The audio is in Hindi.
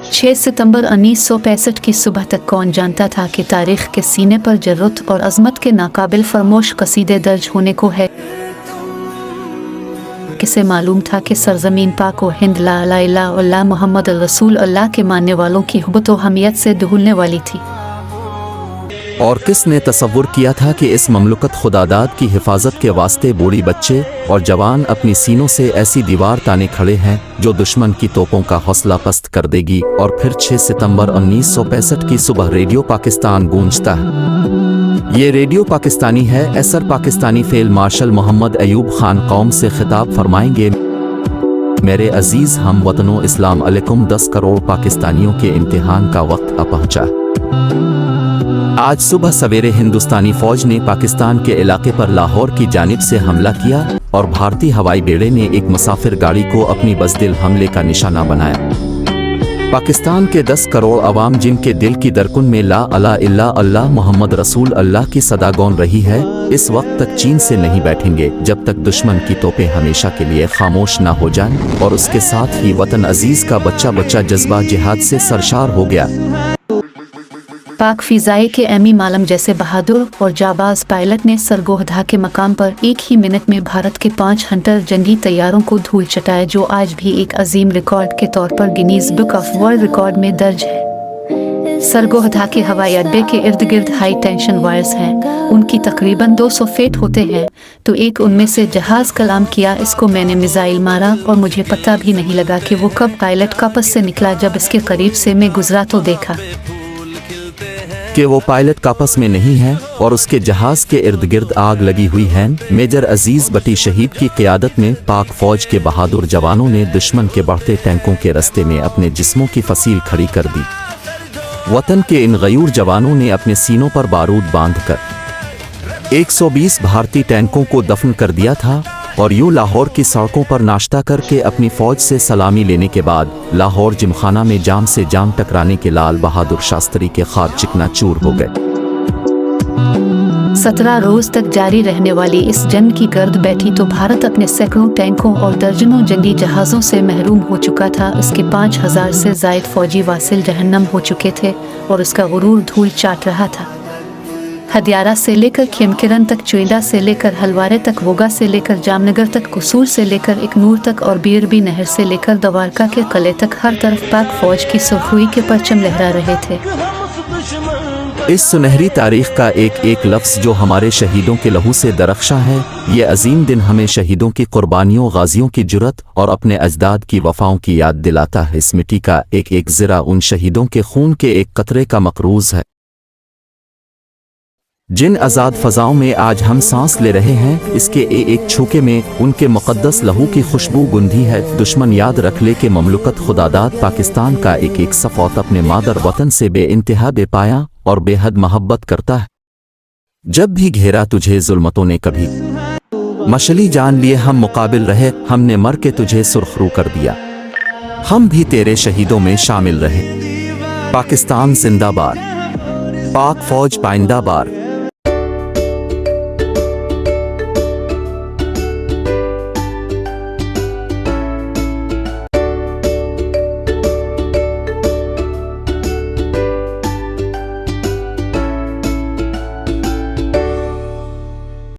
6 सितंबर 1965 की सुबह तक कौन जानता था कि तारीख के सीने पर जरूरत और अजमत के नाकाबिल फरमोश कसीदे दर्ज होने को है। किसे मालूम था कि सरजमीन पाक व हिंद ला इलाहा इल्लल्लाह मोहम्मद रसूल अल्लाह के मानने वालों की हुब्बत व हमियत से धुलने वाली थी। और किसने तसव्वुर किया था कि इस ममलुकत खुदादाद की हिफाजत के वास्ते बूढ़ी बच्चे और जवान अपनी सीनों से ऐसी दीवार ताने खड़े हैं जो दुश्मन की तोपों का हौसला पस्त कर देगी। और फिर 6 सितंबर 1965 की सुबह रेडियो पाकिस्तान गूंजता है। ये रेडियो पाकिस्तानी है। असर पाकिस्तानी फेल मार्शल मोहम्मद अयूब खान कौम से खिताब फरमाएंगे। मेरे अजीज हम वतनों, इस्लाम अलैकुम। 10 करोड़ पाकिस्तानियों के इम्तिहान का वक्त आ पहुंचा। आज सुबह सवेरे हिंदुस्तानी फौज ने पाकिस्तान के इलाके पर लाहौर की जानिब से हमला किया और भारतीय हवाई बेड़े ने एक मुसाफिर गाड़ी को अपनी बज़दिल हमले का निशाना बनाया। पाकिस्तान के 10 करोड़ अवाम जिनके दिल की दरकुन में ला इलाहा इल्लल्लाह मोहम्मद रसूल अल्लाह की सदा गौन रही है, इस वक्त तक चीन से नहीं बैठेंगे जब तक दुश्मन की तोपें हमेशा के लिए खामोश ना हो जाएं। और उसके साथ ही वतन अजीज का बच्चा बच्चा जज्बा जिहाद से सरशार हो गया। पाक फिजाई के एमी मालम जैसे बहादुर और जाबाज पायलट ने सरगोहदा के मकाम पर एक ही मिनट में भारत के 5 हंटर जंगी तैयारों को धूल चटाया, जो आज भी एक अजीम रिकॉर्ड के तौर पर Guinness book of world record में दर्ज है। सरगोहदा के हवाई अड्डे के इर्द गिर्द हाई टेंशन वायर्स हैं। उनकी तकरीबन 200 फीट होते हैं। तो एक उनमें से जहाज कलाम किया, इसको मैंने मिसाइल मारा और मुझे पता भी नहीं लगा कि वो कब पायलट कापस से निकला। जब इसके करीब से मैं गुजरा तो देखा कि वो पायलट कापस में नहीं है और उसके जहाज के इर्द गिर्द आग लगी हुई है। मेजर अजीज बटी शहीद की क़ियादत में पाक फौज के बहादुर जवानों ने दुश्मन के बढ़ते टैंकों के रास्ते में अपने जिस्मों की फसील खड़ी कर दी। वतन के इन गयूर जवानों ने अपने सीनों पर बारूद बांधकर 120 भारतीय टैंकों को दफन कर दिया था और यूं लाहौर की सड़कों पर नाश्ता करके अपनी फौज से सलामी लेने के बाद लाहौर जिमखाना में जाम से जाम टकराने के लाल बहादुर शास्त्री के ख्वाब चिकनाचूर हो गए। 17 रोज तक जारी रहने वाली इस जंग की गर्द बैठी तो भारत अपने सैकड़ों टैंकों और दर्जनों जंगी जहाज़ों से महरूम हो चुका था। इसके 5000 से जायद फौजी वासिल जहन्नम हो चुके थे और उसका गुरूर धूल चाट रहा था। हदियारा से लेकर खेमकिरन तक, चुइंदा से लेकर हलवारे तक, वोगा से लेकर जामनगर तक, कसूर से लेकर इकनूर तक और बीरबी नहर से लेकर दवारका के किले तक हर तरफ पाक फौज की सुर्खरुई के परचम लहरा रहे थे। इस सुनहरी तारीख का एक एक लफ्ज़ जो हमारे शहीदों के लहू से दरख्शां है, ये अजीम दिन हमें शहीदों की कुर्बानियों, गाजियों की जुर्रत और अपने अजदाद की वफाओं की याद दिलाता है। इस मिट्टी का एक एक ज़रा उन शहीदों के खून के एक कतरे का मकरूज है। जिन आज़ाद फ़ज़ाओं में आज हम सांस ले रहे हैं, इसके एक छूके में उनके मुक़द्दस लहू की खुशबू गुंधी है। दुश्मन याद रख ले कि ममलुकत खुदादाद पाकिस्तान का एक एक सफ़ौत अपने मादर वतन से बेइंतहा बेपाया और बेहद मोहब्बत करता है। जब भी घेरा तुझे जुल्मतों ने, कभी मशली जान लिए हम मुकाबिल रहे, हमने मर के तुझे सुरखरू कर दिया, हम भी तेरे शहीदों में शामिल रहे। पाकिस्तान जिंदाबाद, पाक फौज पाइंदाबाद।